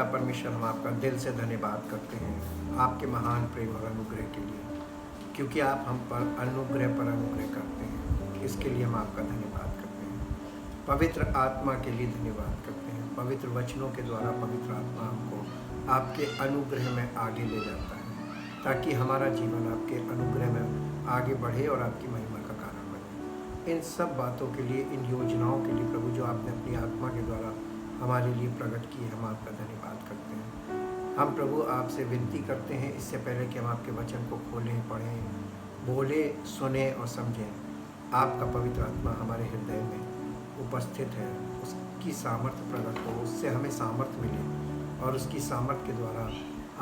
पिता परमेश्वर, हम आपका दिल से धन्यवाद करते हैं आपके महान प्रेम और अनुग्रह के लिए, क्योंकि आप हम पर अनुग्रह करते हैं। इसके लिए हम आपका धन्यवाद करते हैं। पवित्र आत्मा के लिए धन्यवाद करते हैं। पवित्र वचनों के द्वारा पवित्र आत्मा हमको आपके अनुग्रह में आगे ले जाता है, ताकि हमारा जीवन आपके अनुग्रह में आगे बढ़े और आपकी महिमा का कारण बने। इन सब बातों के लिए, इन योजनाओं के लिए प्रभु, जो आपने अपनी आत्मा के द्वारा हमारे लिए प्रकट की, हम आपका धन्यवाद करते हैं। हम प्रभु आपसे विनती करते हैं, इससे पहले कि हम आपके वचन को खोलें, पढ़ें, बोले, सुने और समझें, आपका पवित्र आत्मा हमारे हृदय में उपस्थित है, उसकी सामर्थ्य प्रकट हो, उससे हमें सामर्थ्य मिले और उसकी सामर्थ्य के द्वारा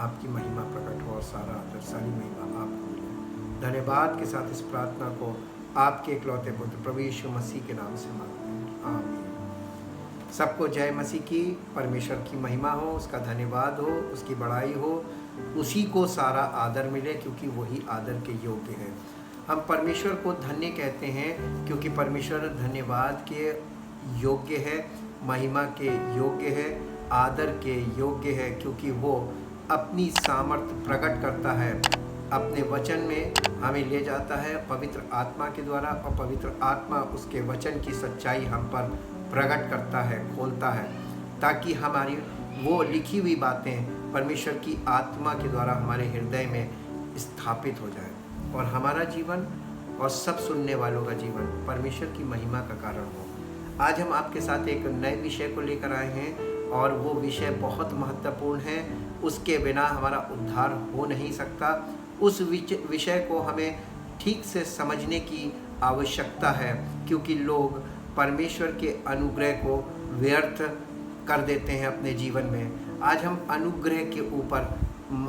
आपकी महिमा प्रकट हो और सारा आदर, सारी महिमा आपको मिले। धन्यवाद के साथ इस प्रार्थना को आपके इकलौते पुत्र प्रभु यीशु मसीह के नाम से मांगते हैं, आमीन। सबको जय मसीह की। परमेश्वर की महिमा हो, उसका धन्यवाद हो, उसकी बड़ाई हो, उसी को सारा आदर मिले, क्योंकि वही आदर के योग्य है। हम परमेश्वर को धन्य कहते हैं क्योंकि परमेश्वर धन्यवाद के योग्य है, महिमा के योग्य है, आदर के योग्य है, क्योंकि वो अपनी सामर्थ्य प्रकट करता है, अपने वचन में हमें ले जाता है पवित्र आत्मा के द्वारा, और पवित्र आत्मा उसके वचन की सच्चाई हम पर प्रकट करता है, खोलता है, ताकि हमारी वो लिखी हुई बातें परमेश्वर की आत्मा के द्वारा हमारे हृदय में स्थापित हो जाए और हमारा जीवन और सब सुनने वालों का जीवन परमेश्वर की महिमा का कारण हो। आज हम आपके साथ एक नए विषय को लेकर आए हैं और वो विषय बहुत महत्वपूर्ण है। उसके बिना हमारा उद्धार हो नहीं सकता। उस विषय को हमें ठीक से समझने की आवश्यकता है, क्योंकि लोग परमेश्वर के अनुग्रह को व्यर्थ कर देते हैं अपने जीवन में। आज हम अनुग्रह के ऊपर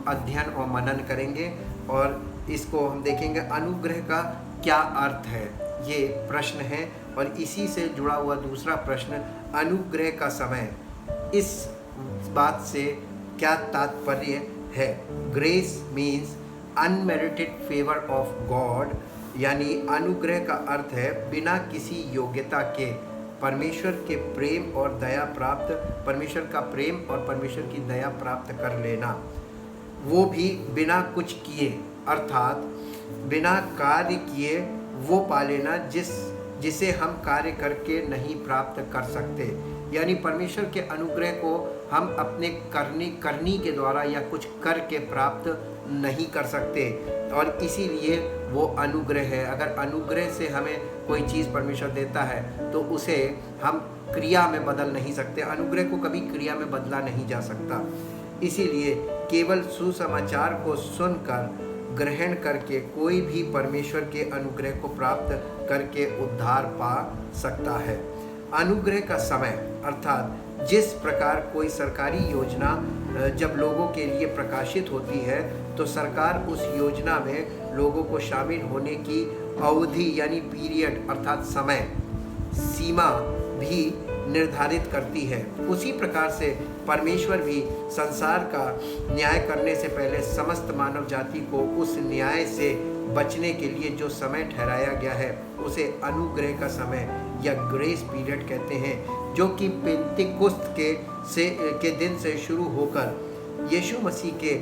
अध्ययन और मनन करेंगे और इसको हम देखेंगे अनुग्रह का क्या अर्थ है, ये प्रश्न है। और इसी से जुड़ा हुआ दूसरा प्रश्न, अनुग्रह का समय, इस बात से क्या तात्पर्य है। Grace means unmerited favour of God, यानी अनुग्रह का अर्थ है बिना किसी योग्यता के परमेश्वर के प्रेम और दया प्राप्त, परमेश्वर का प्रेम और परमेश्वर की दया प्राप्त कर लेना, वो भी बिना कुछ किए, अर्थात बिना कार्य किए वो पा लेना जिसे हम कार्य करके नहीं प्राप्त कर सकते। यानी परमेश्वर के अनुग्रह को हम अपने करनी के द्वारा या कुछ करके प्राप्त नहीं कर सकते, और इसीलिए वो अनुग्रह है। अगर अनुग्रह से हमें कोई चीज़ परमेश्वर देता है तो उसे हम क्रिया में बदल नहीं सकते। अनुग्रह को कभी क्रिया में बदला नहीं जा सकता। इसीलिए केवल सुसमाचार को सुनकर ग्रहण करके कोई भी परमेश्वर के अनुग्रह को प्राप्त करके उद्धार पा सकता है। अनुग्रह का समय, अर्थात जिस प्रकार कोई सरकारी योजना जब लोगों के लिए प्रकाशित होती है तो सरकार उस योजना में लोगों को शामिल होने की अवधि यानी पीरियड, अर्थात समय सीमा भी निर्धारित करती है। उसी प्रकार से परमेश्वर भी संसार का न्याय करने से पहले समस्त मानव जाति को उस न्याय से बचने के लिए जो समय ठहराया गया है उसे अनुग्रह का समय या ग्रेस पीरियड कहते हैं, जो कि पेंतिकुस्त के दिन से शुरू होकर यीशु मसीह के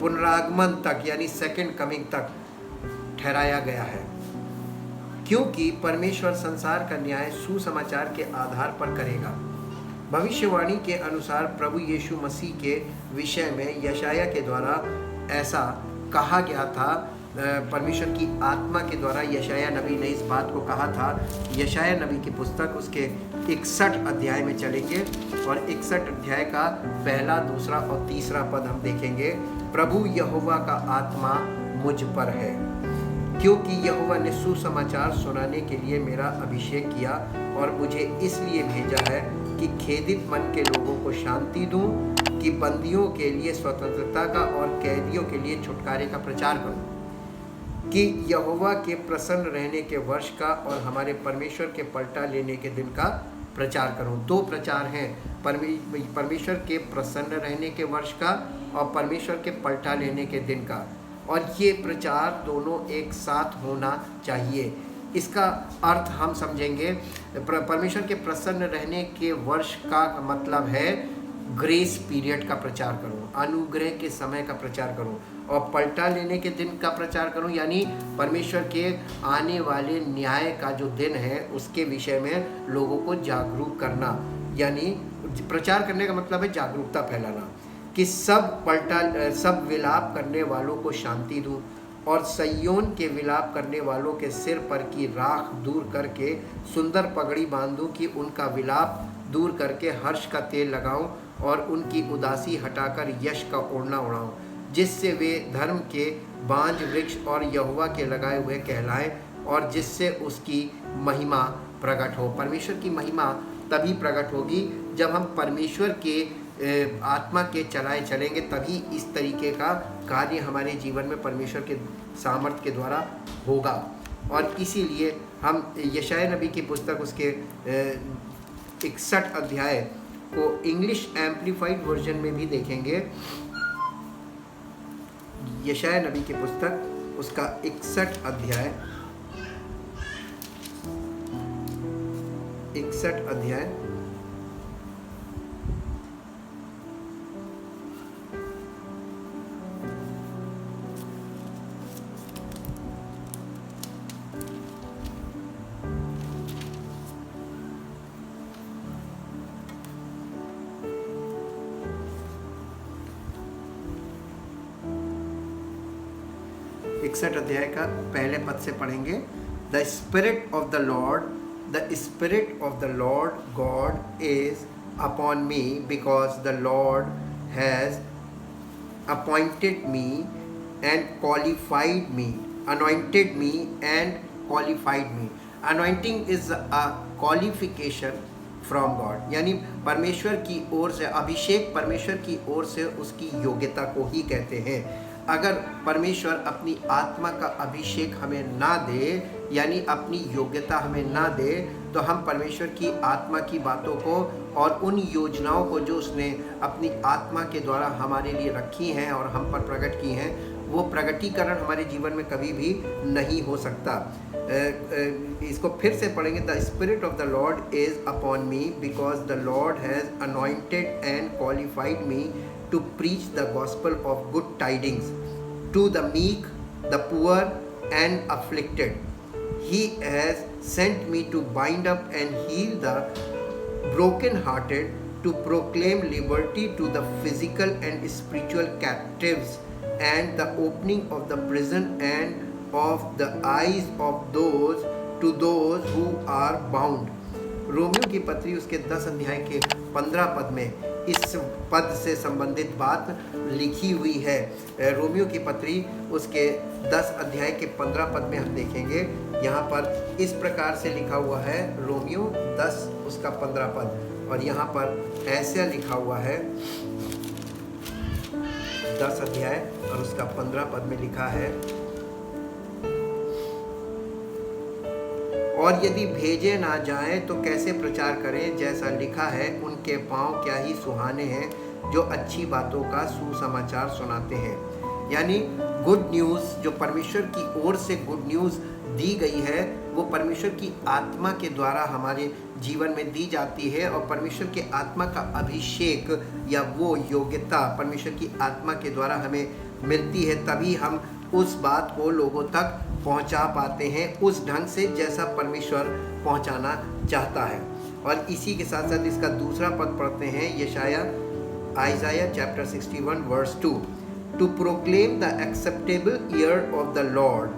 पुनरागमन तक यानी सेकंड कमिंग तक ठहराया गया है। क्योंकि परमेश्वर संसार का न्याय सुसमाचार के आधार पर करेगा। भविष्यवाणी के अनुसार प्रभु यीशु मसीह के विषय में यशाया के द्वारा ऐसा कहा गया था। परमेश्वर की आत्मा के द्वारा यशाया नबी ने इस बात को कहा था। यशाया नबी की पुस्तक उसके 61 अध्याय में चलेंगे और 61 अध्याय का पहला, दूसरा और तीसरा पद हम देखेंगे। प्रभु यहोवा का आत्मा मुझ पर है, क्योंकि यहोवा ने सुसमाचार सुनाने के लिए मेरा अभिषेक किया और मुझे इसलिए भेजा है कि खेदित मन के लोगों को शांति दूं, कि बंदियों के लिए स्वतंत्रता का और कैदियों के लिए छुटकारे का प्रचार करूं, कि यहोवा के प्रसन्न रहने के वर्ष का और हमारे परमेश्वर के पलटा लेने के दिन का प्रचार करूं। दो प्रचार हैं, परमेश्वर के प्रसन्न रहने के वर्ष का और परमेश्वर के पलटा लेने के दिन का, और ये प्रचार दोनों एक साथ होना चाहिए। इसका अर्थ हम समझेंगे। परमेश्वर के प्रसन्न रहने के वर्ष का मतलब है ग्रेस पीरियड का प्रचार करूं, अनुग्रह के समय का प्रचार करूं और पलटा लेने के दिन का प्रचार करूं, यानी परमेश्वर के आने वाले न्याय का जो दिन है उसके विषय में लोगों को जागरूक करना। यानी प्रचार करने का मतलब है जागरूकता फैलाना कि सब विलाप करने वालों को शांति दूं और सय्योन के विलाप करने वालों के सिर पर की राख दूर करके सुंदर पगड़ी बांधूं कि उनका विलाप दूर करके हर्ष का तेल लगाऊं और उनकी उदासी हटाकर यश का ओढ़ना उड़ाऊं, जिससे वे धर्म के बांज वृक्ष और यहोवा के लगाए हुए कहलाएं और जिससे उसकी महिमा प्रकट हो। परमेश्वर की महिमा तभी प्रकट होगी जब हम परमेश्वर के आत्मा के चलाए चलेंगे, तभी इस तरीके का कार्य हमारे जीवन में परमेश्वर के सामर्थ्य के द्वारा होगा। और इसीलिए हम यशायाह नबी की पुस्तक उसके 61 अध्याय को इंग्लिश एम्प्लीफाइड वर्जन में भी देखेंगे। यशायाह नबी की पुस्तक उसका 61 अध्याय अध्याय का पहले पद से पढ़ेंगे। The spirit of the Lord God is upon me because the Lord has appointed me and qualified me, anointed me and qualified me। Anointing is a qualification from God, यानी परमेश्वर की ओर से अभिषेक, परमेश्वर की ओर से उसकी योग्यता को ही कहते हैं। अगर परमेश्वर अपनी आत्मा का अभिषेक हमें ना दे, यानी अपनी योग्यता हमें ना दे, तो हम परमेश्वर की आत्मा की बातों को और उन योजनाओं को जो उसने अपनी आत्मा के द्वारा हमारे लिए रखी हैं और हम पर प्रकट की हैं, वो प्रगटीकरण हमारे जीवन में कभी भी नहीं हो सकता। इसको फिर से पढ़ेंगे। The spirit of the Lord is upon me because the Lord has anointed and qualified me to preach the gospel of good tidings to the meek, the poor and afflicted. He has sent me to bind up and heal the broken-hearted, to proclaim liberty to the physical and spiritual captives, and the opening of the prison and of the eyes of those to those who are bound। Romeo की पत्री उसके 10 अध्याय के 15 पद में इस पद से संबंधित बात लिखी हुई है। रोमियो की पत्री उसके 10 अध्याय के 15 पद में हम देखेंगे। यहाँ पर इस प्रकार से लिखा हुआ है, रोमियो 10 उसका 15 पद, और यहाँ पर ऐसा लिखा हुआ है 10 अध्याय और उसका 15 पद में लिखा है, और यदि भेजे ना जाएं तो कैसे प्रचार करें, जैसा लिखा है, उनके पांव क्या ही सुहाने हैं जो अच्छी बातों का सुसमाचार सुनाते हैं। यानी गुड न्यूज़, जो परमेश्वर की ओर से गुड न्यूज़ दी गई है, वो परमेश्वर की आत्मा के द्वारा हमारे जीवन में दी जाती है, और परमेश्वर के आत्मा का अभिषेक या वो योग्यता परमेश्वर की आत्मा के द्वारा हमें मिलती है, तभी हम उस बात को लोगों तक पहुंचा पाते हैं उस ढंग से जैसा परमेश्वर पहुंचाना चाहता है। और इसी के साथ साथ इसका दूसरा पद पढ़ते हैं, Isaiah chapter 61 verse 2, to proclaim the acceptable year of the Lord,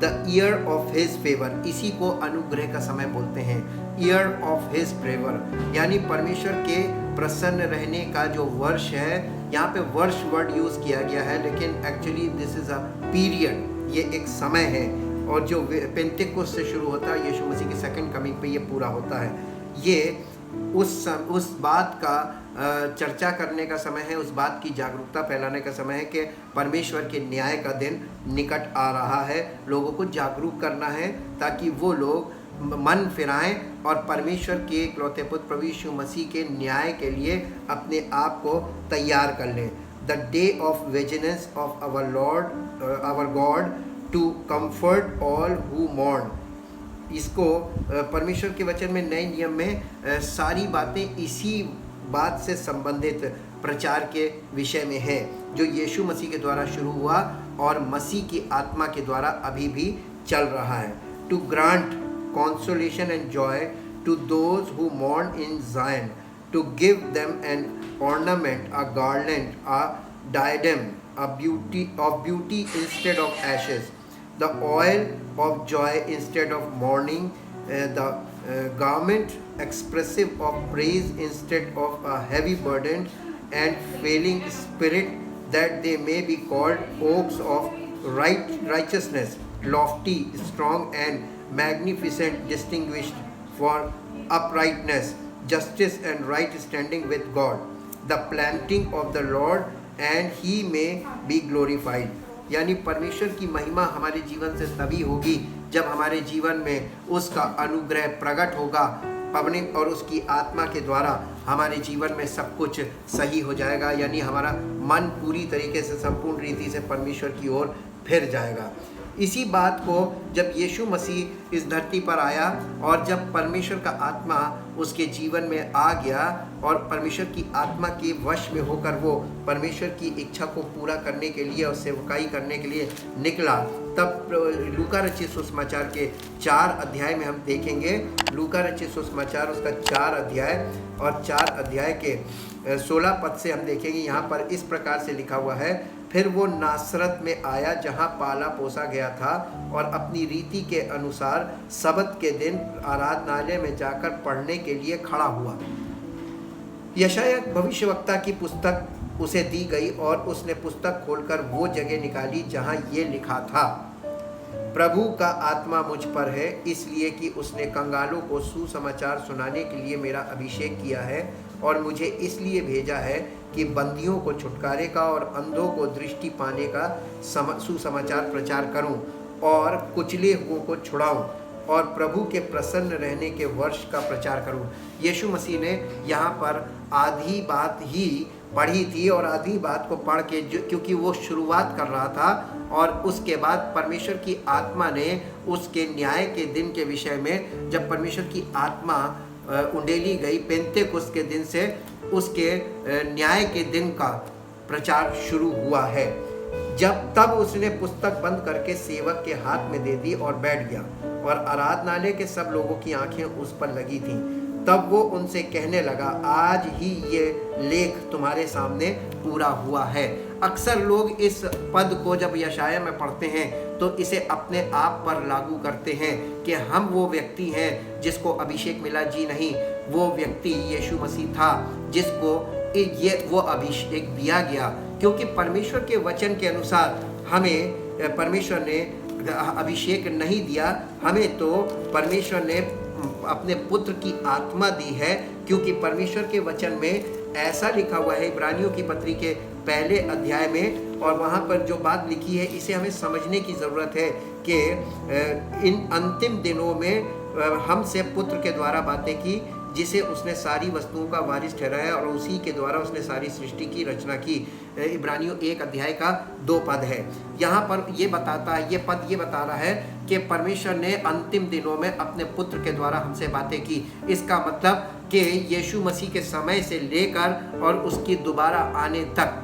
the year of his favour. इसी को अनुग्रह का समय बोलते हैं, ईयर ऑफ हिज फेवर, यानी परमेश्वर के प्रसन्न रहने का जो वर्ष है। यहाँ पे वर्ष वर्ड यूज़ किया गया है, लेकिन actually this is a period, ये एक समय है, और जो पेंटेकोस्ट से शुरू होता है, यीशु मसीह की सेकंड कमिंग पे ये पूरा होता है। ये उस बात का चर्चा करने का समय है, उस बात की जागरूकता फैलाने का समय है कि परमेश्वर के न्याय का दिन निकट आ रहा है। लोगों को जागरूक करना है ताकि वो लोग मन फिराएं और परमेश्वर के इकलौते पुत्र प्रभु यीशु मसीह के न्याय के लिए अपने आप को तैयार कर लें। The day of vigilance of our God to comfort all who mourn. इसको परमेश्वर के वचन में नए नियम में सारी बातें इसी बात से संबंधित प्रचार के विषय में है जो यीशु मसीह के द्वारा शुरू हुआ और मसीह की आत्मा के द्वारा अभी भी चल रहा है। To grant consolation and joy to those who mourn in Zion, to give them an ornament, a garland, a diadem, a beauty instead of ashes, the oil of joy instead of mourning, the garment expressive of praise instead of a heavy burden, and failing spirit, that they may be called oaks of righteousness, lofty, strong, and magnificent, distinguished for uprightness, justice, and right standing with God, the planting of the Lord, and He may be glorified। यानी परमेश्वर की महिमा हमारे जीवन से तभी होगी जब हमारे जीवन में उसका अनुग्रह प्रकट होगा पवनी और उसकी आत्मा के द्वारा हमारे जीवन में सब कुछ सही हो जाएगा, यानी हमारा मन पूरी तरीके से संपूर्ण रीति से परमेश्वर की ओर फिर जाएगा। इसी बात को जब यीशु मसीह इस धरती पर आया और जब परमेश्वर का आत्मा उसके जीवन में आ गया और परमेश्वर की आत्मा के वश में होकर वो परमेश्वर की इच्छा को पूरा करने के लिए और सेवकाई करने के लिए निकला, तब लूका रचित सुसमाचार के 4 अध्याय में हम देखेंगे। लूका रचित सुसमाचार उसका 4 अध्याय और 4 अध्याय के 16 पद से हम देखेंगे। यहाँ पर इस प्रकार से लिखा हुआ है, फिर वो नासरत में आया जहाँ पाला पोसा गया था और अपनी रीति के अनुसार सबत के दिन आराधनालय में जाकर पढ़ने के लिए खड़ा हुआ। यशायाह भविष्यवक्ता की पुस्तक उसे दी गई और उसने पुस्तक खोलकर वो जगह निकाली जहाँ ये लिखा था, प्रभु का आत्मा मुझ पर है, इसलिए कि उसने कंगालों को सुसमाचार सुनाने के लिए मेरा अभिषेक किया है और मुझे इसलिए भेजा है कि बंदियों को छुटकारे का और अंधों को दृष्टि पाने का सुसमाचार प्रचार करूं और कुचले हुओं को छुड़ाऊं और प्रभु के प्रसन्न रहने के वर्ष का प्रचार करूं। यीशु मसीह ने यहाँ पर आधी बात ही पढ़ी थी और आधी बात को पढ़ के क्योंकि वो शुरुआत कर रहा था और उसके बाद परमेश्वर की आत्मा ने उसके न्याय के दिन के विषय में, जब परमेश्वर की आत्मा उंडेली गई पेंतेकुस्त के दिन से उसके न्याय के दिन का प्रचार शुरू हुआ है। तब उसने पुस्तक बंद करके सेवक के हाथ में दे दी और बैठ गया और आराधनालय के सब लोगों की आंखें उस पर लगी थीं। तब वो उनसे कहने लगा, आज ही ये लेख तुम्हारे सामने पूरा हुआ है। अक्सर लोग इस पद को जब यशायाह में पढ़ते हैं तो इसे अपने आप पर लागू करते हैं कि हम वो व्यक्ति हैं जिसको अभिषेक मिला। जी नहीं, वो व्यक्ति यीशु मसीह था जिसको वो अभिषेक दिया गया, क्योंकि परमेश्वर के वचन के अनुसार हमें परमेश्वर ने अभिषेक नहीं दिया, हमें तो परमेश्वर ने अपने पुत्र की आत्मा दी है। क्योंकि परमेश्वर के वचन में ऐसा लिखा हुआ है इब्रानियों की पत्री के 1 अध्याय में, और वहाँ पर जो बात लिखी है इसे हमें समझने की ज़रूरत है कि इन अंतिम दिनों में हमसे पुत्र के द्वारा बातें की, जिसे उसने सारी वस्तुओं का वारिस ठहराया और उसी के द्वारा उसने सारी सृष्टि की रचना की। इब्रानियों 1 अध्याय का 2 पद है। यहाँ पर ये बताता है, ये पद ये बता रहा है कि परमेश्वर ने अंतिम दिनों में अपने पुत्र के द्वारा हमसे बातें की। इसका मतलब कि यीशु मसीह के समय से लेकर और उसकी दोबारा आने तक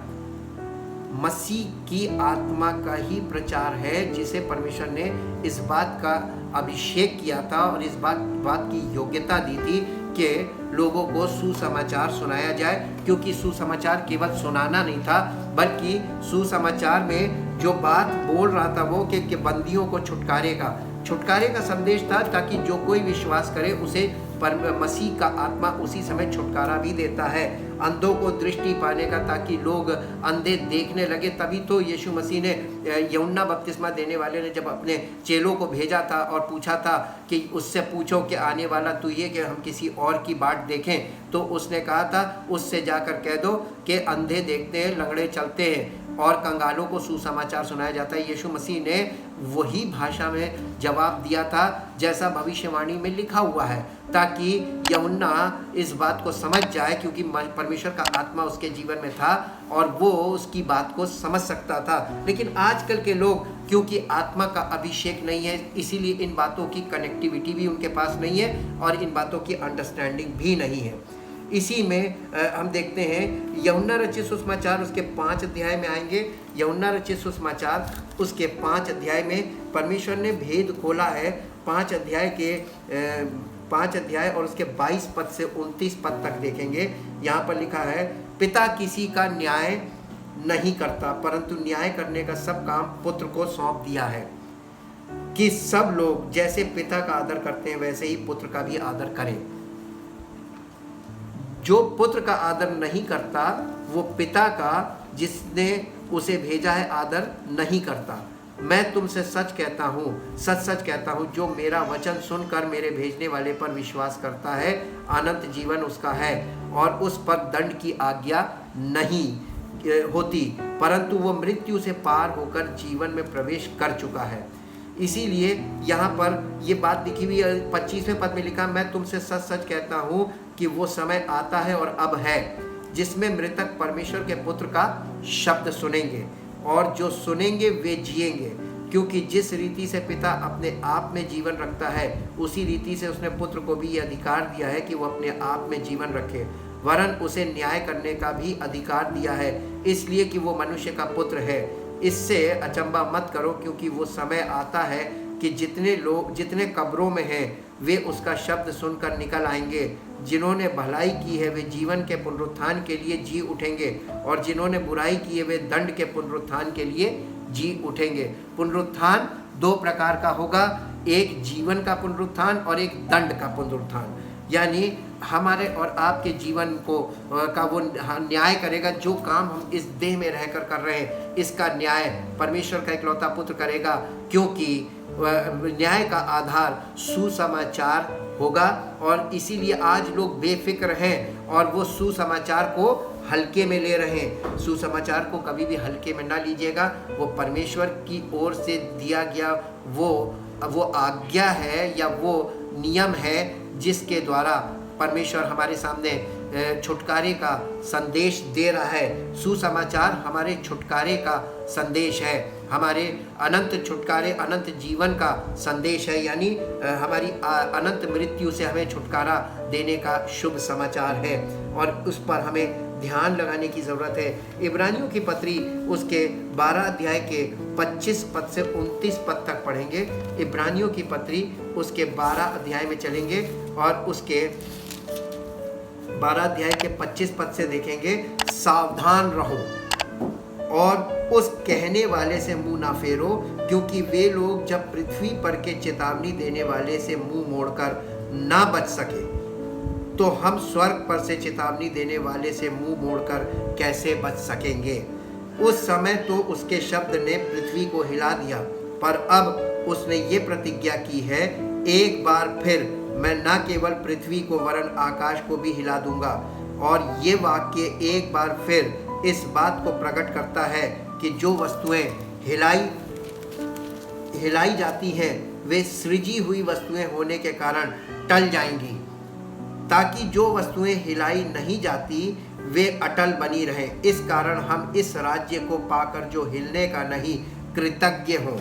मसीह की आत्मा का ही प्रचार है, जिसे परमेश्वर ने इस बात का अभिषेक किया था और इस बात की योग्यता दी थी कि लोगों को सुसमाचार सुनाया जाए। क्योंकि सुसमाचार केवल सुनाना नहीं था, बल्कि सुसमाचार में जो बात बोल रहा था वो कि बंदियों को छुटकारे का संदेश था, ताकि जो कोई विश्वास करे उसे मसीह का आत्मा उसी समय छुटकारा भी देता है। अंधों को दृष्टि पाने का, ताकि लोग अंधे देखने लगे। तभी तो यीशु मसीह ने यूहन्ना बपतिस्मा देने वाले ने जब अपने चेलों को भेजा था और पूछा था कि उससे पूछो कि आने वाला तू ये कि हम किसी और की बाट देखें, तो उसने कहा था उससे जाकर कह दो कि अंधे देखते हैं, लंगड़े चलते हैं और कंगालों को सुसमाचार सुनाया जाता है। यीशु मसीह ने वही भाषा में जवाब दिया था जैसा भविष्यवाणी में लिखा हुआ है, ताकि यूहन्ना इस बात को समझ जाए, क्योंकि परमेश्वर का आत्मा उसके जीवन में था और वो उसकी बात को समझ सकता था। लेकिन आजकल के लोग, क्योंकि आत्मा का अभिषेक नहीं है, इसीलिए इन बातों की कनेक्टिविटी भी उनके पास नहीं है और इन बातों की अंडरस्टैंडिंग भी नहीं है। इसी में हम देखते हैं यूहन्ना रचित सुसमाचार उसके 5 अध्याय में आएंगे। यूहन्ना रचित सुसमाचार उसके 5 अध्याय में परमेश्वर ने भेद खोला है। 5 अध्याय और उसके 22 पद से 29 पद तक देखेंगे। यहाँ पर लिखा है, पिता किसी का न्याय नहीं करता परंतु न्याय करने का सब काम पुत्र को सौंप दिया है कि सब लोग जैसे पिता का आदर करते हैं वैसे ही पुत्र का भी आदर करें। जो पुत्र का आदर नहीं करता वो पिता का जिसने उसे भेजा है आदर नहीं करता। मैं तुमसे सच कहता हूँ, सच सच कहता हूँ, जो मेरा वचन सुनकर मेरे भेजने वाले पर विश्वास करता है अनंत जीवन उसका है और उस पर दंड की आज्ञा नहीं होती परंतु वो मृत्यु से पार होकर जीवन में प्रवेश कर चुका है। इसीलिए यहाँ पर ये बात लिखी हुई है, 25वें पद में लिखा, मैं तुमसे सच सच कहता हूँ कि वो समय आता है और अब है जिसमें मृतक परमेश्वर के पुत्र का शब्द सुनेंगे और जो सुनेंगे वे जिएंगे, क्योंकि जिस रीति से पिता अपने आप में जीवन रखता है उसी रीति से उसने पुत्र को भी ये अधिकार दिया है कि वो अपने आप में जीवन रखे, वरन उसे न्याय करने का भी अधिकार दिया है, इसलिए कि वो मनुष्य का पुत्र है। इससे अचंभा मत करो, क्योंकि वो समय आता है कि जितने कब्रों में हैं वे उसका शब्द सुनकर निकल आएंगे। जिन्होंने भलाई की है वे जीवन के पुनरुत्थान के लिए जी उठेंगे और जिन्होंने बुराई की है वे दंड के पुनरुत्थान के लिए जी उठेंगे। पुनरुत्थान 2 प्रकार का होगा, एक जीवन का पुनरुत्थान और एक दंड का पुनरुत्थान। यानी हमारे और आपके जीवन को का वो न्याय करेगा। जो काम हम इस देह में रहकर कर रहे हैं इसका न्याय परमेश्वर का इकलौता पुत्र करेगा, क्योंकि न्याय का आधार सुसमाचार होगा। और इसीलिए आज लोग बेफिक्र हैं और वो सुसमाचार को हल्के में ले रहे हैं। सुसमाचार को कभी भी हल्के में ना लीजिएगा, वो परमेश्वर की ओर से दिया गया वो आज्ञा है या वो नियम है जिसके द्वारा परमेश्वर हमारे सामने छुटकारे का संदेश दे रहा है। सुसमाचार हमारे छुटकारे का संदेश है, हमारे अनंत छुटकारे अनंत जीवन का संदेश है, यानी हमारी अनंत मृत्यु से हमें छुटकारा देने का शुभ समाचार है और उस पर हमें ध्यान लगाने की ज़रूरत है। इब्रानियों की पत्री उसके 12 अध्याय के 25 पद से 29 पद तक पढ़ेंगे। इब्रानियों की पत्री उसके 12 अध्याय में चलेंगे और उसके 12 अध्याय के 25 पद से देखेंगे, सावधान रहो और उस कहने वाले से मुंह ना फेरो, क्योंकि वे लोग जब पृथ्वी पर के चेतावनी देने वाले से मुंह मोड़कर ना बच सके तो हम स्वर्ग पर से चेतावनी देने वाले से मुंह मोड़कर कैसे बच सकेंगे। उस समय तो उसके शब्द ने पृथ्वी को हिला दिया, पर अब उसने ये प्रतिज्ञा की है, एक बार फिर मैं न केवल पृथ्वी को वरन आकाश को भी हिला दूंगा। और ये वाक्य एक बार फिर इस बात को प्रकट करता है कि जो वस्तुएं हिलाई जाती हैं वे सृजी हुई वस्तुएं होने के कारण टल जाएंगी, ताकि जो वस्तुएं हिलाई नहीं जाती वे अटल बनी रहें। इस कारण हम इस राज्य को पाकर जो हिलने का नहीं कृतज्ञ हों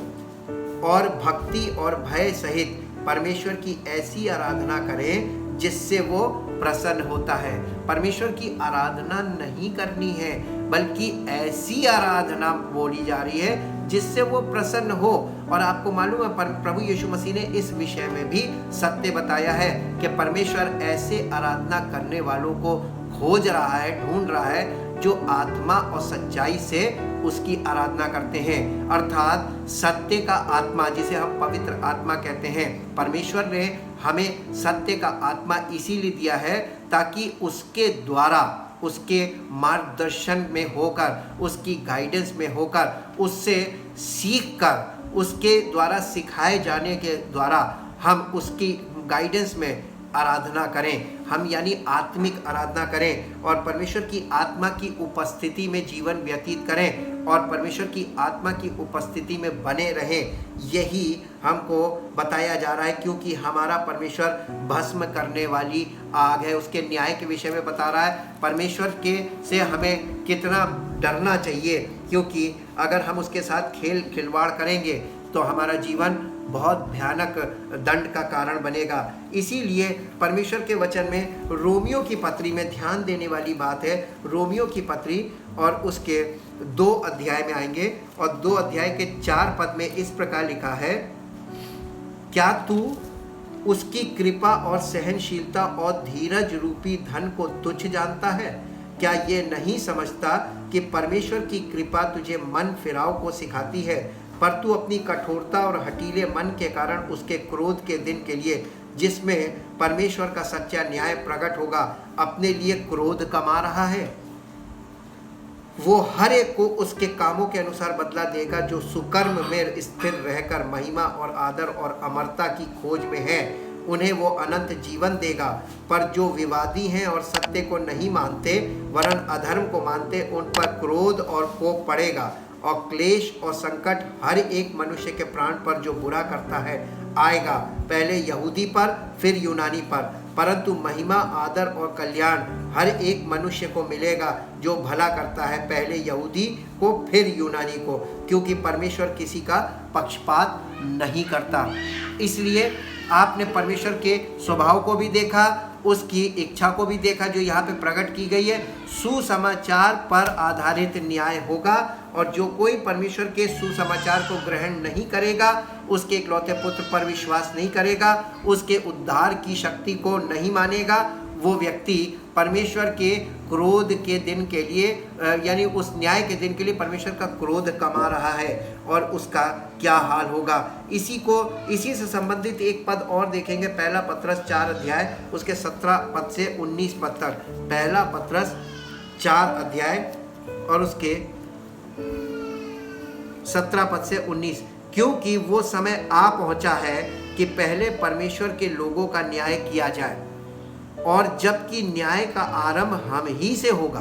और भक्ति और भय सहित परमेश्वर की ऐसी आराधना करें जिससे वो प्रसन्न होता है। परमेश्वर की आराधना नहीं करनी है, बल्कि ऐसी आराधना बोली जा रही है जिससे वो प्रसन्न हो। और आपको मालूम है प्रभु यीशु मसीह ने इस विषय में भी सत्य बताया है कि परमेश्वर ऐसे आराधना करने वालों को खोज रहा है, ढूंढ रहा है, जो आत्मा और सच्चाई से उसकी आराधना करते हैं। अर्थात सत्य का आत्मा, जिसे हम पवित्र आत्मा कहते हैं, परमेश्वर ने हमें सत्य का आत्मा इसीलिए दिया है ताकि उसके द्वारा, उसके मार्गदर्शन में होकर, उसकी गाइडेंस में होकर, उससे सीख कर, उसके द्वारा सिखाए जाने के द्वारा हम उसकी गाइडेंस में आराधना करें, हम यानी आत्मिक आराधना करें और परमेश्वर की आत्मा की उपस्थिति में जीवन व्यतीत करें और परमेश्वर की आत्मा की उपस्थिति में बने रहें। यही हमको बताया जा रहा है, क्योंकि हमारा परमेश्वर भस्म करने वाली आग है। उसके न्याय के विषय में बता रहा है परमेश्वर के से हमें कितना डरना चाहिए, क्योंकि अगर हम उसके साथ खेल खिलवाड़ करेंगे तो हमारा जीवन बहुत भयानक दंड का कारण बनेगा। इसीलिए परमेश्वर के वचन में रोमियो की पत्री में ध्यान देने वाली बात है। रोमियो की पत्री और उसके 2 अध्याय में आएंगे और 2 अध्याय के 4 पद में इस प्रकार लिखा है, क्या तू उसकी कृपा और सहनशीलता और धीरज रूपी धन को तुच्छ जानता है? क्या ये नहीं समझता कि परमेश्वर की कृपा तुझे मन फिराव को सिखाती है, पर तू अपनी कठोरता और हठीले मन के कारण उसके क्रोध के दिन के लिए, जिसमें परमेश्वर का सच्चा न्याय प्रकट होगा, अपने लिए क्रोध कमा रहा है? वो हर एक को उसके कामों के अनुसार बदला देगा, जो सुकर्म में स्थिर रहकर महिमा और आदर और अमरता की खोज में है, उन्हें वो अनंत जीवन देगा। पर जो विवादी हैं और सत्य को नहीं मानते वरन अधर्म को मानते, उन पर क्रोध और कोप पड़ेगा और क्लेश और संकट हर एक मनुष्य के प्राण पर जो बुरा करता है आएगा, पहले यहूदी पर फिर यूनानी पर। परंतु महिमा, आदर और कल्याण हर एक मनुष्य को मिलेगा जो भला करता है, पहले यहूदी को फिर यूनानी को, क्योंकि परमेश्वर किसी का पक्षपात नहीं करता। इसलिए आपने परमेश्वर के स्वभाव को भी देखा, उसकी इच्छा को भी देखा जो यहाँ पे प्रकट की गई है। सुसमाचार पर आधारित न्याय होगा और जो कोई परमेश्वर के सुसमाचार को ग्रहण नहीं करेगा, उसके इकलौते पुत्र पर विश्वास नहीं करेगा, उसके उद्धार की शक्ति को नहीं मानेगा, वो व्यक्ति परमेश्वर के क्रोध के दिन के लिए यानी उस न्याय के दिन के लिए परमेश्वर का क्रोध कमा रहा है और उसका क्या हाल होगा। इसी से संबंधित एक पद और देखेंगे, पहला पत्रस 4 अध्याय उसके 17 पद से 19 पद तक। पहला पत्रस 4 अध्याय और उसके 17 पद से 19, क्योंकि वो समय आ पहुंचा है कि पहले परमेश्वर के लोगों का न्याय किया जाए, और जबकि न्याय का आरंभ हम ही से होगा,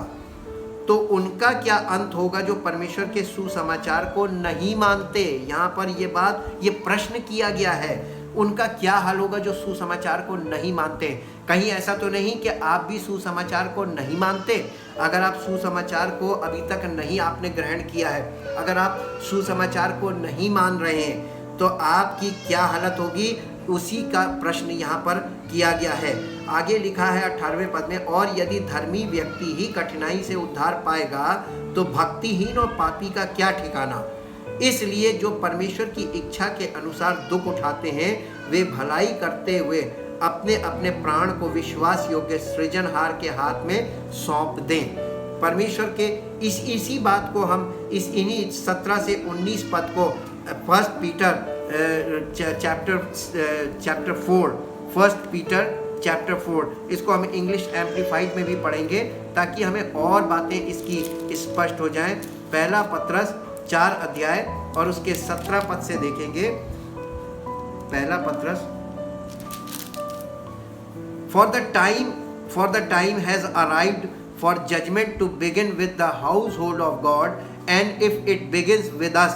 तो उनका क्या अंत होगा जो परमेश्वर के सुसमाचार को नहीं मानते। यहाँ पर ये प्रश्न किया गया है, उनका क्या हाल होगा जो सुसमाचार को नहीं मानते। कहीं ऐसा तो नहीं कि आप भी सुसमाचार को नहीं मानते? अगर आप सुसमाचार को अभी तक नहीं आपने ग्रहण किया है, अगर आप सुसमाचार को नहीं मान रहे हैं, तो आपकी क्या हालत होगी, उसी का प्रश्न यहाँ पर किया गया है। आगे लिखा है 18वें पद में, और यदि धर्मी व्यक्ति ही कठिनाई से उद्धार पाएगा, तो भक्तिहीन और पापी का क्या ठिकाना। इसलिए जो परमेश्वर की इच्छा के अनुसार दुख उठाते हैं, वे भलाई करते हुए अपने अपने प्राण को विश्वास योग्य सृजनहार के हाथ में सौंप दें। परमेश्वर के इसी बात को हम इन्हीं 17 से 19 पद को 1 पीटर चैप्टर 4, इसको हम इंग्लिश एम्प्लीफाइड में भी पढ़ेंगे ताकि हमें और बातें इसकी स्पष्ट हो जाएं। पहला पत्रस 4 अध्याय और उसके 17 पद से देखेंगे। पहला पत्रस, for the time has arrived for judgment to begin with the household of God, and if it begins with us,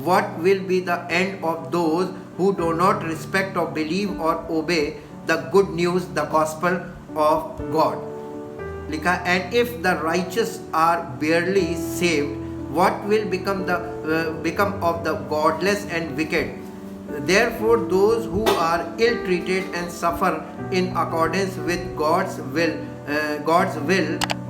what will be the end of those who do not respect or believe or obey the good news, the gospel of God? लिखा, and if the righteous are barely saved, what will become of the godless and wicked? Therefore those who are ill-treated and suffer in accordance with God's will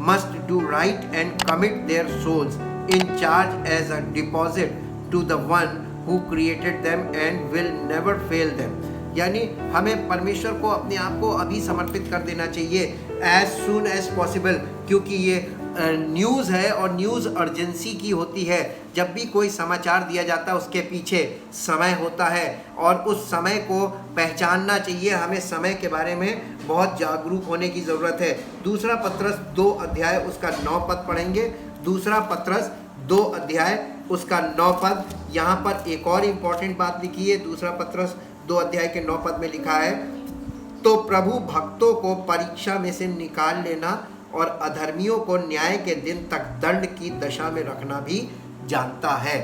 must do right and commit their souls in charge as a deposit to the one who created them and will never fail them. यानी हमें परमेश्वर को अपने आप को अभी समर्पित कर देना चाहिए as soon as possible, क्योंकि ये न्यूज़ है और न्यूज़ अर्जेंसी की होती है। जब भी कोई समाचार दिया जाता है उसके पीछे समय होता है और उस समय को पहचानना चाहिए। हमें समय के बारे में बहुत जागरूक होने की ज़रूरत है। दूसरा पत्रस 2 अध्याय उसका 9 पद पढ़ेंगे। दूसरा पत्रस 2 अध्याय उसका 9 पद। यहाँ पर एक और इम्पॉर्टेंट बात लिखी है। दूसरा पत्रस 2 अध्याय के 9 पद में लिखा है, तो प्रभु भक्तों को परीक्षा में से निकाल लेना और अधर्मियों को न्याय के दिन तक दंड की दशा में रखना भी जानता है।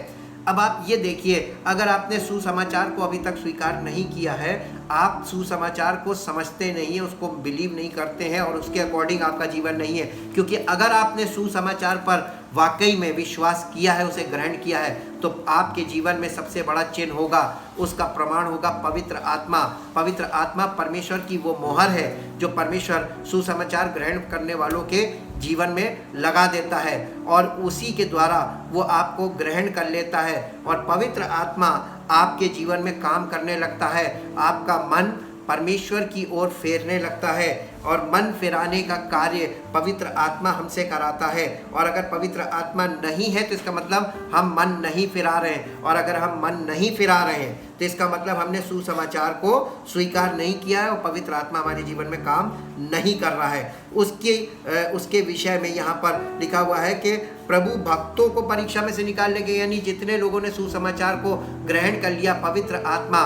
अब आप ये देखिए, अगर आपने सुसमाचार को अभी तक स्वीकार नहीं किया है, आप सुसमाचार को समझते नहीं हैं, उसको बिलीव नहीं करते हैं और उसके अकॉर्डिंग आपका जीवन नहीं है। क्योंकि अगर आपने सुसमाचार पर वाकई में विश्वास किया है, उसे ग्रहण किया है, तो तो आपके जीवन में सबसे बड़ा चिन्ह होगा, उसका प्रमाण होगा पवित्र आत्मा। पवित्र आत्मा परमेश्वर की वो मोहर है जो परमेश्वर सुसमाचार ग्रहण करने वालों के जीवन में लगा देता है और उसी के द्वारा वो आपको ग्रहण कर लेता है और पवित्र आत्मा आपके जीवन में काम करने लगता है। आपका मन परमेश्वर की ओर फेरने लगता है और मन फिराने का कार्य पवित्र आत्मा हमसे कराता है। और अगर पवित्र आत्मा नहीं है तो इसका मतलब हम मन नहीं फिरा रहे हैं, और अगर हम मन नहीं फिरा रहे हैं तो इसका मतलब हमने सुसमाचार को स्वीकार नहीं किया है और पवित्र आत्मा हमारे जीवन में काम नहीं कर रहा है। उसके विषय में यहाँ पर लिखा हुआ है कि प्रभु भक्तों को परीक्षा में से निकाल लेंगे, यानी जितने लोगों ने सुसमाचार को ग्रहण कर लिया पवित्र आत्मा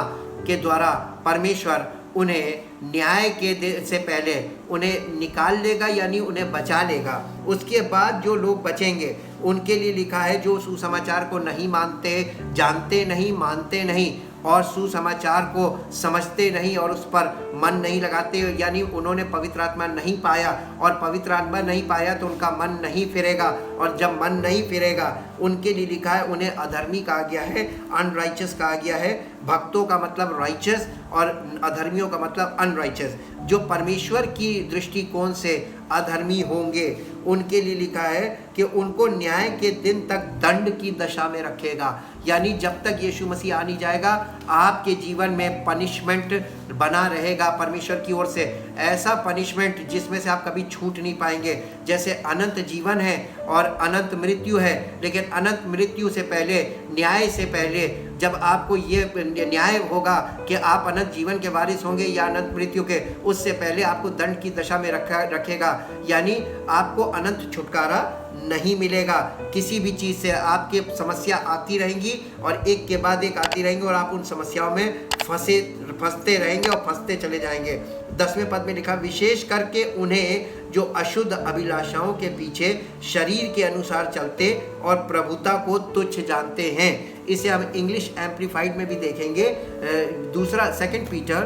के द्वारा परमेश्वर उन्हें न्याय के दिन से पहले उन्हें निकाल लेगा, यानी उन्हें बचा लेगा। उसके बाद जो लोग बचेंगे उनके लिए लिखा है जो सुसमाचार को नहीं मानते, जानते नहीं, मानते नहीं और सुसमाचार को समझते नहीं और उस पर मन नहीं लगाते, यानी उन्होंने पवित्र आत्मा नहीं पाया और पवित्र आत्मा नहीं पाया तो उनका मन नहीं फिरेगा और जब मन नहीं फिरेगा उनके लिए लिखा है उन्हें अधर्मी कहा गया है, अनराइचस कहा गया है। भक्तों का मतलब राइचस और अधर्मियों का मतलब अनराइचस। जो परमेश्वर की दृष्टिकोण से अधर्मी होंगे उनके लिए लिखा है कि उनको न्याय के दिन तक दंड की दशा में रखेगा, यानी जब तक यीशु मसीह आ नहीं जाएगा आपके जीवन में पनिशमेंट बना रहेगा परमेश्वर की ओर से, ऐसा पनिशमेंट जिसमें से आप कभी छूट नहीं पाएंगे। जैसे अनंत जीवन है और अनंत मृत्यु है, लेकिन अनंत मृत्यु से पहले, न्याय से पहले जब आपको ये न्याय होगा कि आप अनंत जीवन के वारिस होंगे या अनंत मृत्यु के, उससे पहले आपको दंड की दशा में रखेगा, यानी आपको अनंत छुटकारा नहीं मिलेगा। किसी भी चीज़ से आपके समस्या आती रहेंगी और एक के बाद एक आती रहेंगी और आप उन समस्याओं में फंसते रहेंगे और फंसते चले जाएंगे। 10वें पद में लिखा, विशेष करके उन्हें जो अशुद्ध अभिलाषाओं के पीछे शरीर के अनुसार चलते और प्रभुता को तुच्छ जानते हैं। इसे हम इंग्लिश एम्प्लीफाइड में भी देखेंगे। दूसरा second Peter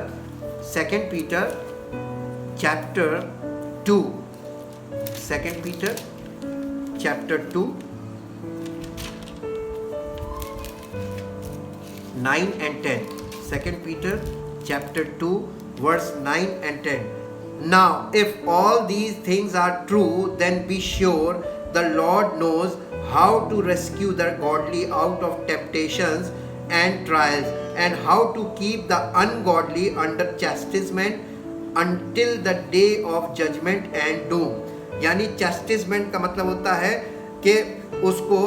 chapter 2 9 and 10. 2 Peter chapter 2 verse 9 and 10. Now if all these things are true, then be sure the Lord knows how to rescue the godly out of temptations and trials, and how to keep the ungodly under chastisement until the day of judgment and doom. यानी चैस्टिसमेंट का मतलब होता है कि उसको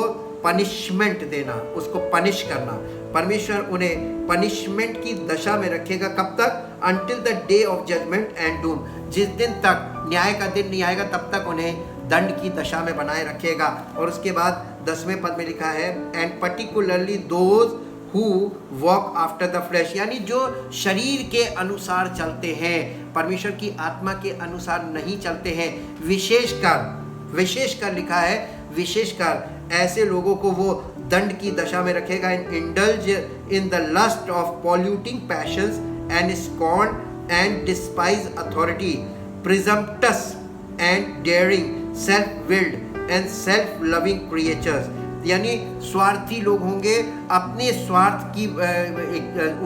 punishment देना, उसको punish करना। परमेश्वर उन्हें पनिशमेंट की दशा में रखेगा। कब तक? Until the day of judgment and doom. जिस दिन तक न्याय का दिन नहीं आएगा तब तक उन्हें दंड की दशा में बनाए रखेगा। और उसके बाद 10वें पद में लिखा है, and particularly those who walk after the flesh, यानी जो शरीर के अनुसार चलते हैं, परमेश्वर की आत्मा के अनुसार नहीं चलते हैं। विशेषकर लिखा है, विशेषकर ऐसे लोगों को वो दंड की दशा में रखेगा। Indulge in the lust of polluting passions and scorn and despise authority, presumptuous and daring, self willed and self loving creatures, यानी स्वार्थी लोग होंगे, अपने स्वार्थ की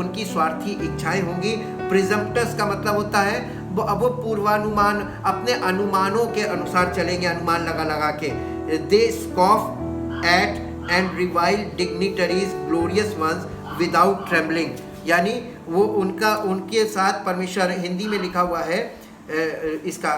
उनकी स्वार्थी इच्छाएं होंगी। प्रिजम्पटस का मतलब होता है वो पूर्वानुमान, अपने अनुमानों के अनुसार चलेंगे, अनुमान लगा के। They scoff at and revile dignitaries glorious ones without trembling, यानी वो उनके साथ परमेश्वर, हिंदी में लिखा हुआ है इसका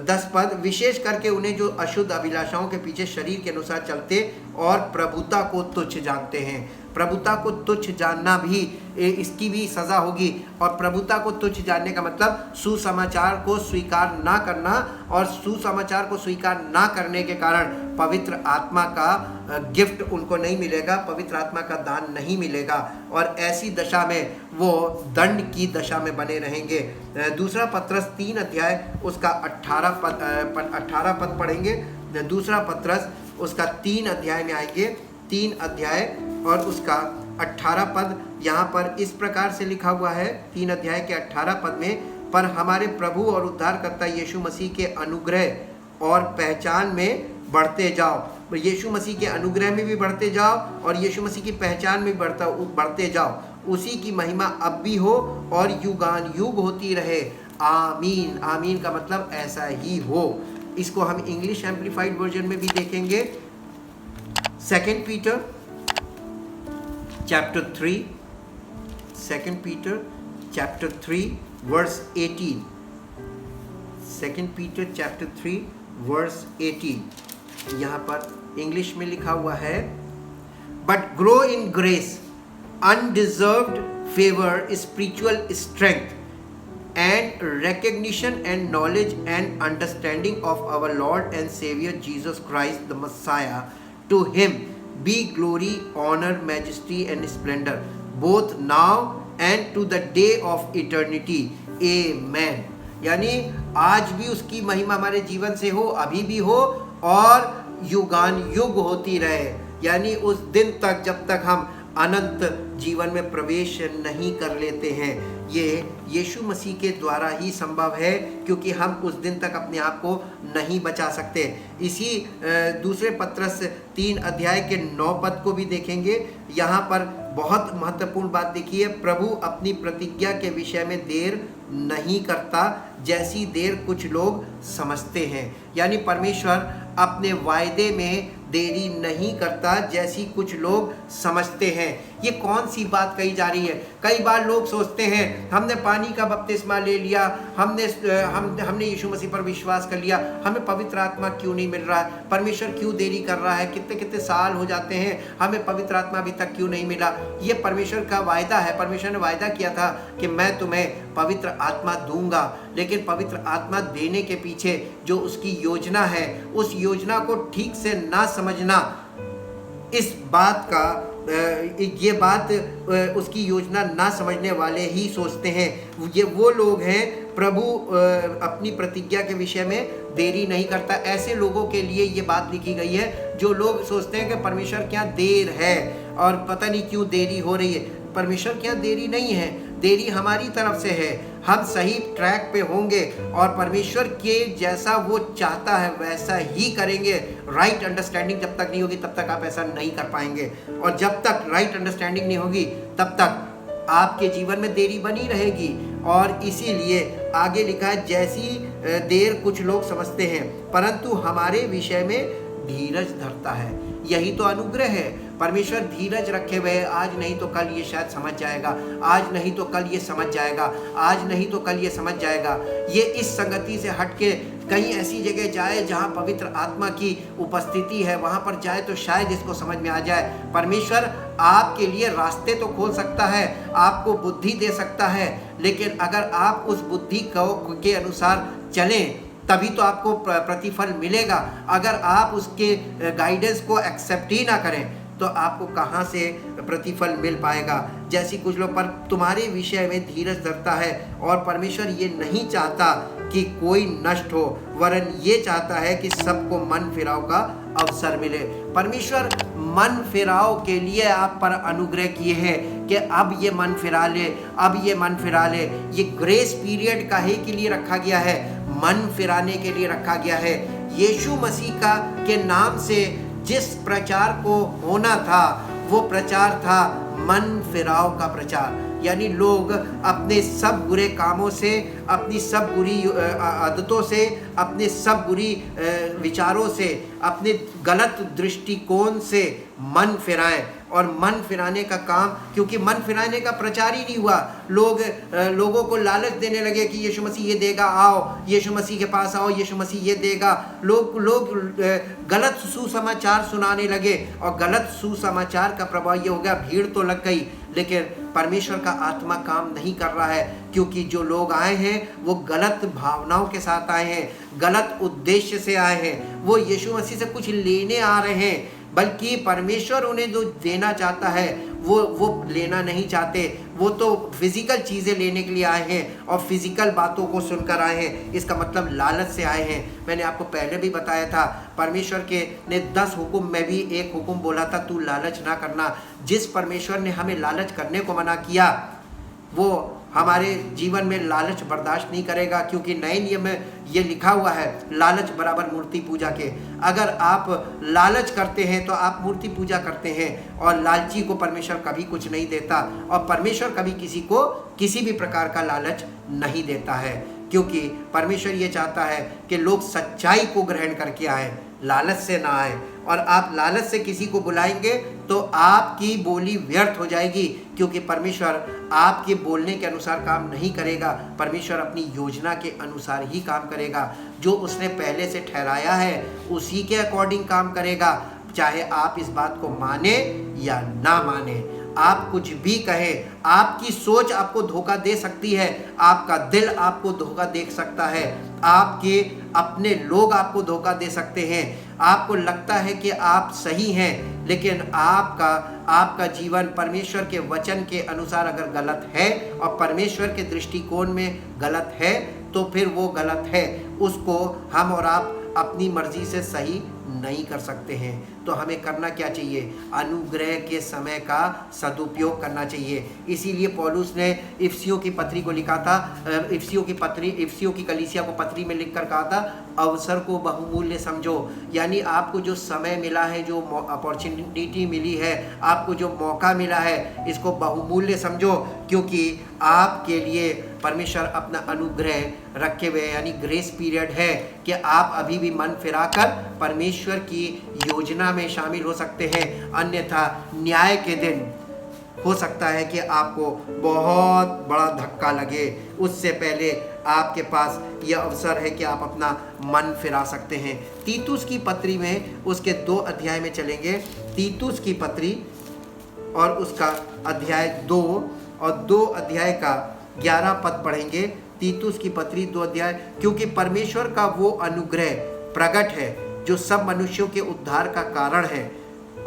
10 पद, विशेष करके उन्हें जो अशुद्ध अभिलाषाओं के पीछे शरीर के अनुसार चलते और प्रभुता को तुच्छ जानते हैं। प्रभुता को तुच्छ जानना भी, इसकी भी सज़ा होगी। और प्रभुता को तुच्छ जानने का मतलब सुसमाचार को स्वीकार ना करना, और सुसमाचार को स्वीकार ना करने के कारण पवित्र आत्मा का गिफ्ट उनको नहीं मिलेगा, पवित्र आत्मा का दान नहीं मिलेगा, और ऐसी दशा में वो दंड की दशा में बने रहेंगे। दूसरा पत्रस 3 अध्याय उसका 18 पद पढ़ेंगे। दूसरा पत्रस उसका 3 अध्याय में आएंगे, 3 अध्याय और उसका 18 पद। यहाँ पर इस प्रकार से लिखा हुआ है 3 अध्याय के 18 पद में, पर हमारे प्रभु और उद्धारकर्ता यीशु मसीह के अनुग्रह और पहचान में बढ़ते जाओ। यीशु मसीह के अनुग्रह में भी बढ़ते जाओ और यीशु मसीह की पहचान में बढ़ते जाओ। उसी की महिमा अब भी हो और युगान युग होती रहे। आमीन। आमीन का मतलब ऐसा ही हो। इसको हम इंग्लिश एम्प्लीफाइड वर्जन में भी देखेंगे। 2 Peter chapter 3, 2 Peter chapter 3 verse 18। 2 Peter chapter 3 verse 18 यहाँ पर इंग्लिश में लिखा हुआ है, but grow in grace, undeserved favour, spiritual strength and recognition and knowledge and understanding of our Lord and Savior Jesus Christ the Messiah. To him be glory, honor, majesty and splendor both now and to the day of eternity. Amen. यानी आज भी उसकी महिमा हमारे जीवन से हो, अभी भी हो और युगान युग होती रहे। यानी उस दिन तक जब तक हम अनंत जीवन में प्रवेश नहीं कर लेते हैं। ये यीशु मसीह के द्वारा ही संभव है, क्योंकि हम उस दिन तक अपने आप को नहीं बचा सकते। इसी दूसरे पत्रस 3 अध्याय के 9 पद को भी देखेंगे। यहाँ पर बहुत महत्वपूर्ण बात देखिए, प्रभु अपनी प्रतिज्ञा के विषय में देर नहीं करता जैसी देर कुछ लोग समझते हैं। यानी परमेश्वर अपने वायदे में देरी नहीं करता जैसी कुछ लोग समझते हैं। ये कौन सी बात कही जा रही है? कई बार लोग सोचते हैं हमने पानी का बपतिस्मा ले लिया, हमने यीशु मसीह पर विश्वास कर लिया, हमें पवित्र आत्मा क्यों नहीं मिल रहा है? परमेश्वर क्यों देरी कर रहा है? कितने कितने साल हो जाते हैं, हमें पवित्र आत्मा अभी तक क्यों नहीं मिला? ये परमेश्वर का वायदा है। परमेश्वर ने वायदा किया था कि मैं तुम्हें पवित्र आत्मा दूंगा, लेकिन पवित्र आत्मा देने के पीछे जो उसकी योजना है, उस योजना को ठीक से ना समझना, इस बात का ये बात उसकी योजना ना समझने वाले ही सोचते हैं। ये वो लोग हैं, प्रभु अपनी प्रतिज्ञा के विषय में देरी नहीं करता। ऐसे लोगों के लिए ये बात लिखी गई है जो लोग सोचते हैं कि परमेश्वर क्या देर है और पता नहीं क्यों देरी हो रही है। परमेश्वर क्या देरी नहीं है, देरी हमारी तरफ से है। हम सही ट्रैक पे होंगे और परमेश्वर के जैसा वो चाहता है वैसा ही करेंगे। राइट अंडरस्टैंडिंग जब तक नहीं होगी तब तक आप ऐसा नहीं कर पाएंगे, और जब तक राइट अंडरस्टैंडिंग नहीं होगी तब तक आपके जीवन में देरी बनी रहेगी। और इसीलिए आगे लिखा है, जैसी देर कुछ लोग समझते हैं परंतु हमारे विषय में धीरज धरता है। यही तो अनुग्रह है। परमेश्वर धीरज रखे हुए है। आज नहीं तो कल ये शायद समझ जाएगा, आज नहीं तो कल ये समझ जाएगा, आज नहीं तो कल ये समझ जाएगा। ये इस संगति से हट के कहीं ऐसी जगह जाए जहाँ पवित्र आत्मा की उपस्थिति है, वहाँ पर जाए तो शायद इसको समझ में आ जाए। परमेश्वर आपके लिए रास्ते तो खोल सकता है, आपको बुद्धि दे सकता है, लेकिन अगर आप उस बुद्धि के अनुसार चलें तभी तो आपको प्रतिफल मिलेगा। अगर आप उसके गाइडेंस को एक्सेप्ट ही ना करें तो आपको कहाँ से प्रतिफल मिल पाएगा? जैसी कुछ लोग, पर तुम्हारे विषय में धीरज धरता है। और परमेश्वर ये नहीं चाहता कि कोई नष्ट हो, वरन ये चाहता है कि सबको मन फिराव का अवसर मिले। परमेश्वर मन फिराव के लिए आप पर अनुग्रह किए हैं कि अब ये मन फिरा ले, अब ये मन फिरा ले। ये ग्रेस पीरियड काहे के लिए रखा गया है? मन फिराने के लिए रखा गया है। यीशु मसीह का के नाम से जिस प्रचार को होना था वो प्रचार था मन फिराव का प्रचार। यानी लोग अपने सब बुरे कामों से, अपनी सब बुरी आदतों से, अपने सब बुरी विचारों से, अपने गलत दृष्टिकोण से मन फिराएं। और मन फिराने का काम, क्योंकि मन फिराने का प्रचार ही नहीं हुआ, लोगों को लालच देने लगे कि यीशु मसीह ये देगा, आओ यीशु मसीह के पास आओ, यीशु मसीह ये देगा। लोग गलत सुसमाचार सुनाने लगे और गलत सुसमाचार का प्रभाव ये हो गया, भीड़ तो लग गई लेकिन परमेश्वर का आत्मा काम नहीं कर रहा है, क्योंकि जो लोग आए हैं वो गलत भावनाओं के साथ आए हैं, गलत उद्देश्य से आए हैं। वो यीशु मसीह से कुछ लेने आ रहे हैं, बल्कि परमेश्वर उन्हें जो देना चाहता है वो लेना नहीं चाहते। वो तो फिजिकल चीज़ें लेने के लिए आए हैं और फिजिकल बातों को सुनकर आए हैं। इसका मतलब लालच से आए हैं। मैंने आपको पहले भी बताया था, परमेश्वर के ने 10 हुक्म में भी एक हुक्म बोला था, तू लालच ना करना। जिस परमेश्वर ने हमें लालच करने को मना किया वो हमारे जीवन में लालच बर्दाश्त नहीं करेगा, क्योंकि नए नियम में ये लिखा हुआ है लालच बराबर मूर्ति पूजा के। अगर आप लालच करते हैं तो आप मूर्ति पूजा करते हैं, और लालची को परमेश्वर कभी कुछ नहीं देता, और परमेश्वर कभी किसी को किसी भी प्रकार का लालच नहीं देता है, क्योंकि परमेश्वर ये चाहता है कि लोग सच्चाई को ग्रहण करके आए, लालच से ना आए। और आप लालच से किसी को बुलाएंगे तो आपकी बोली व्यर्थ हो जाएगी, क्योंकि परमेश्वर आपके बोलने के अनुसार काम नहीं करेगा। परमेश्वर अपनी योजना के अनुसार ही काम करेगा, जो उसने पहले से ठहराया है उसी के अकॉर्डिंग काम करेगा, चाहे आप इस बात को माने या ना माने। आप कुछ भी कहें, आपकी सोच आपको धोखा दे सकती है, आपका दिल आपको धोखा दे सकता है, आपके अपने लोग आपको धोखा दे सकते हैं। आपको लगता है कि आप सही हैं, लेकिन आपका जीवन परमेश्वर के वचन के अनुसार अगर गलत है और परमेश्वर के दृष्टिकोण में गलत है, तो फिर वो गलत है। उसको हम और आप अपनी मर्जी से सही नहीं कर सकते हैं। तो हमें करना क्या चाहिए? अनुग्रह के समय का सदुपयोग करना चाहिए। इसीलिए पौलुस ने इफिसियों की पत्री को लिखा था, इफिसियों की कलीसिया को पत्री में लिखकर कहा था, अवसर को बहुमूल्य समझो। यानी आपको जो समय मिला है, जो अपॉर्चुनिटी मिली है, आपको जो मौका मिला है, इसको बहुमूल्य समझो, क्योंकि आपके लिए परमेश्वर अपना अनुग्रह रखे हुए, यानी ग्रेस पीरियड है, कि आप अभी भी मन फिराकर परमेश्वर की योजना में शामिल हो सकते हैं। अन्यथा न्याय के दिन हो सकता है कि आपको बहुत बड़ा धक्का लगे। उससे पहले आपके पास यह अवसर है कि आप अपना मन फिरा सकते हैं। तीतुस की पत्री में उसके 2 अध्याय में चलेंगे। तीतुस की पत्री और उसका अध्याय 2 और 2 अध्याय का 11 पद पढ़ेंगे। तीतुस की पत्री 2 अध्याय, क्योंकि परमेश्वर का वो अनुग्रह प्रकट है जो सब मनुष्यों के उद्धार का कारण है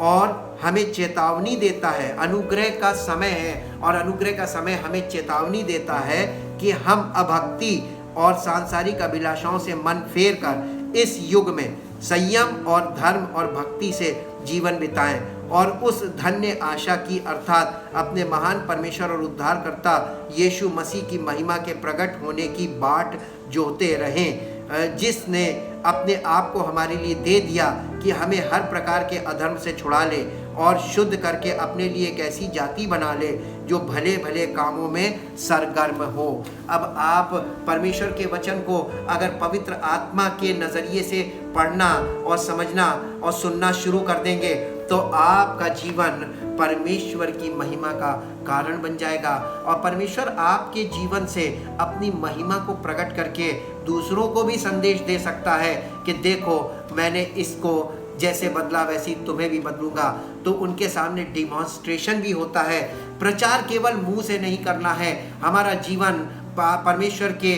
और हमें चेतावनी देता है। अनुग्रह का समय है, और अनुग्रह का समय हमें चेतावनी देता है कि हम अभक्ति और सांसारिक अभिलाषाओं से मन फेर कर इस युग में संयम और धर्म और भक्ति से जीवन बिताएं, और उस धन्य आशा की अर्थात अपने महान परमेश्वर और उद्धारकर्ता यीशु मसीह की महिमा के प्रकट होने की बाट जोहते रहें, जिसने अपने आप को हमारे लिए दे दिया कि हमें हर प्रकार के अधर्म से छुड़ा ले और शुद्ध करके अपने लिए एक ऐसी जाति बना ले जो भले भले कामों में सरगर्म हो। अब आप परमेश्वर के वचन को अगर पवित्र आत्मा के नज़रिए से पढ़ना और समझना और सुनना शुरू कर देंगे, तो आपका जीवन परमेश्वर की महिमा का कारण बन जाएगा, और परमेश्वर आपके जीवन से अपनी महिमा को प्रकट करके दूसरों को भी संदेश दे सकता है कि देखो, मैंने इसको जैसे बदला वैसे तुम्हें भी बदलूंगा। तो उनके सामने डिमॉन्स्ट्रेशन भी होता है। प्रचार केवल मुंह से नहीं करना है, हमारा जीवन परमेश्वर के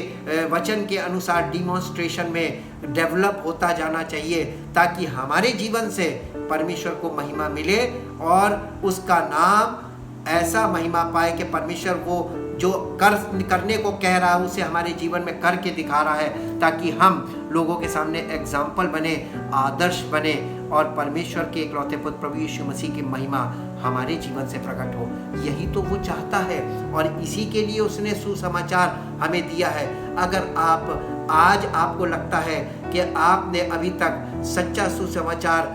वचन के अनुसार डिमॉन्स्ट्रेशन में डेवलप होता जाना चाहिए, ताकि हमारे जीवन से परमेश्वर को महिमा मिले और उसका नाम ऐसा महिमा पाए कि परमेश्वर वो जो करने को कह रहा है उसे हमारे जीवन में करके दिखा रहा है, ताकि हम लोगों के सामने एग्जाम्पल बने, आदर्श बने, और परमेश्वर के इकलौते पुत्र प्रभु यीशु मसीह की महिमा हमारे जीवन से प्रकट हो। यही तो वो चाहता है, और इसी के लिए उसने सुसमाचार हमें दिया है। अगर आज आपको लगता है कि आपने अभी तक सच्चा सुसमाचार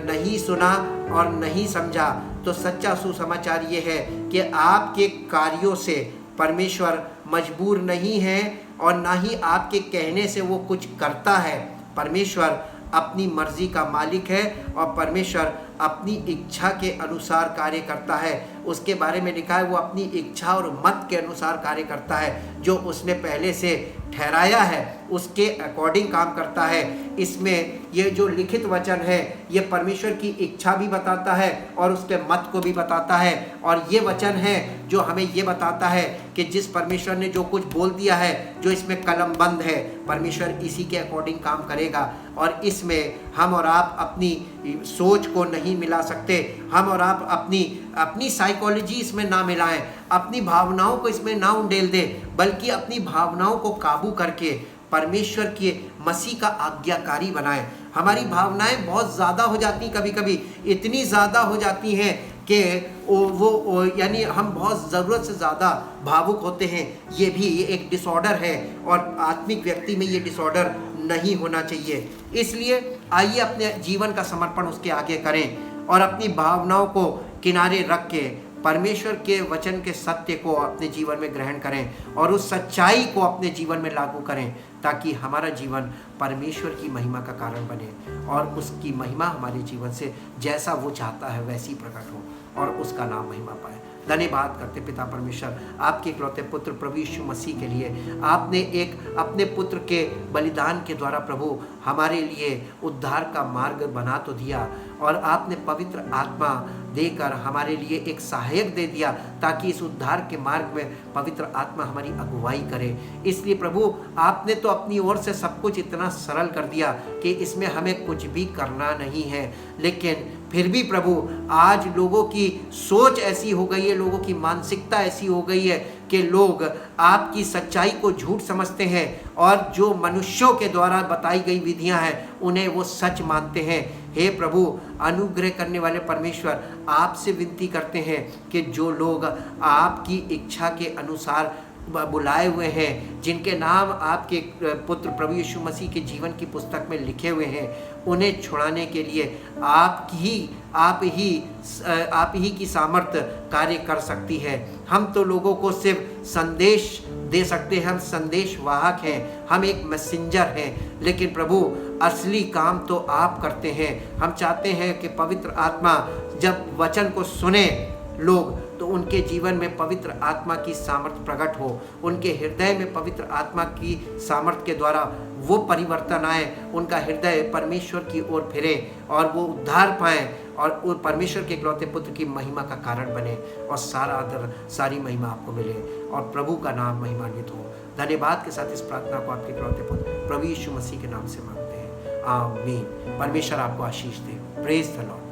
नहीं सुना और नहीं समझा, तो सच्चा सुसमाचार ये है कि आपके कार्यों से परमेश्वर मजबूर नहीं है, और ना ही आपके कहने से वो कुछ करता है। परमेश्वर अपनी मर्जी का मालिक है, और परमेश्वर अपनी इच्छा के अनुसार कार्य करता है। उसके बारे में लिखा है, वो अपनी इच्छा और मत के अनुसार कार्य करता है। जो उसने पहले से ठहराया है उसके अकॉर्डिंग काम करता है। इसमें ये जो लिखित वचन है, ये परमेश्वर की इच्छा भी बताता है और उसके मत को भी बताता है। और ये वचन है जो हमें ये बताता है कि जिस परमेश्वर ने जो कुछ बोल दिया है, जो इसमें कलमबंद है, परमेश्वर इसी के अकॉर्डिंग काम करेगा। और इसमें हम और आप अपनी सोच को नहीं मिला सकते, हम और आप अपनी साइकोलॉजी इसमें ना मिलाएं, अपनी भावनाओं को इसमें ना उंडेल दें, बल्कि अपनी भावनाओं को काबू करके परमेश्वर के मसीह का आज्ञाकारी बनाएं। हमारी भावनाएं बहुत ज़्यादा हो जाती, कभी कभी इतनी ज़्यादा हो जाती हैं कि वो यानी हम बहुत ज़रूरत से ज़्यादा भावुक होते हैं, ये भी एक डिसऑर्डर है और आत्मिक व्यक्ति में ये डिसऑर्डर नहीं होना चाहिए। इसलिए आइए अपने जीवन का समर्पण उसके आगे करें और अपनी भावनाओं को किनारे रख के परमेश्वर के वचन के सत्य को अपने जीवन में ग्रहण करें और उस सच्चाई को अपने जीवन में लागू करें, ताकि हमारा जीवन परमेश्वर की महिमा का कारण बने और उसकी महिमा हमारे जीवन से जैसा वो चाहता है वैसी प्रकट हो और उसका नाम महिमा पाए। धन्यवाद करते पिता परमेश्वर आपके इकलौते पुत्र प्रभु यीशु मसीह के लिए। आपने एक अपने पुत्र के बलिदान के द्वारा प्रभु हमारे लिए उद्धार का मार्ग बना तो दिया, और आपने पवित्र आत्मा देकर हमारे लिए एक सहायक दे दिया ताकि इस उद्धार के मार्ग में पवित्र आत्मा हमारी अगुवाई करे। इसलिए प्रभु आपने तो अपनी ओर से सब कुछ इतना सरल कर दिया कि इसमें हमें कुछ भी करना नहीं है, लेकिन फिर भी प्रभु आज लोगों की सोच ऐसी हो गई है, लोगों की मानसिकता ऐसी हो गई है कि लोग आपकी सच्चाई को झूठ समझते हैं और जो मनुष्यों के द्वारा बताई गई विधियां हैं उन्हें वो सच मानते हैं। हे प्रभु, अनुग्रह करने वाले परमेश्वर, आपसे विनती करते हैं कि जो लोग आपकी इच्छा के अनुसार बुलाए हुए हैं, जिनके नाम आपके पुत्र प्रभु यीशु मसीह के जीवन की पुस्तक में लिखे हुए हैं, उन्हें छुड़ाने के लिए आप ही की सामर्थ्य कार्य कर सकती है। हम तो लोगों को सिर्फ संदेश दे सकते हैं, हम संदेश वाहक हैं, हम एक मैसेंजर हैं, लेकिन प्रभु असली काम तो आप करते हैं। हम चाहते हैं कि पवित्र आत्मा जब वचन को सुने लोग, तो उनके जीवन में पवित्र आत्मा की सामर्थ्य प्रकट हो, उनके हृदय में पवित्र आत्मा की सामर्थ्य के द्वारा वो परिवर्तन आए, उनका हृदय परमेश्वर की ओर फिरे और वो उद्धार पाएं और वो परमेश्वर के इकलौते पुत्र की महिमा का कारण बने और सारा आदर सारी महिमा आपको मिले और प्रभु का नाम महिमान्वित हो। धन्यवाद के साथ इस प्रार्थना को आपके इकलौते पुत्र प्रभु यीशु मसीह के नाम से मांगते हैं, आमीन। परमेश्वर आपको आशीष दे। Praise the Lord.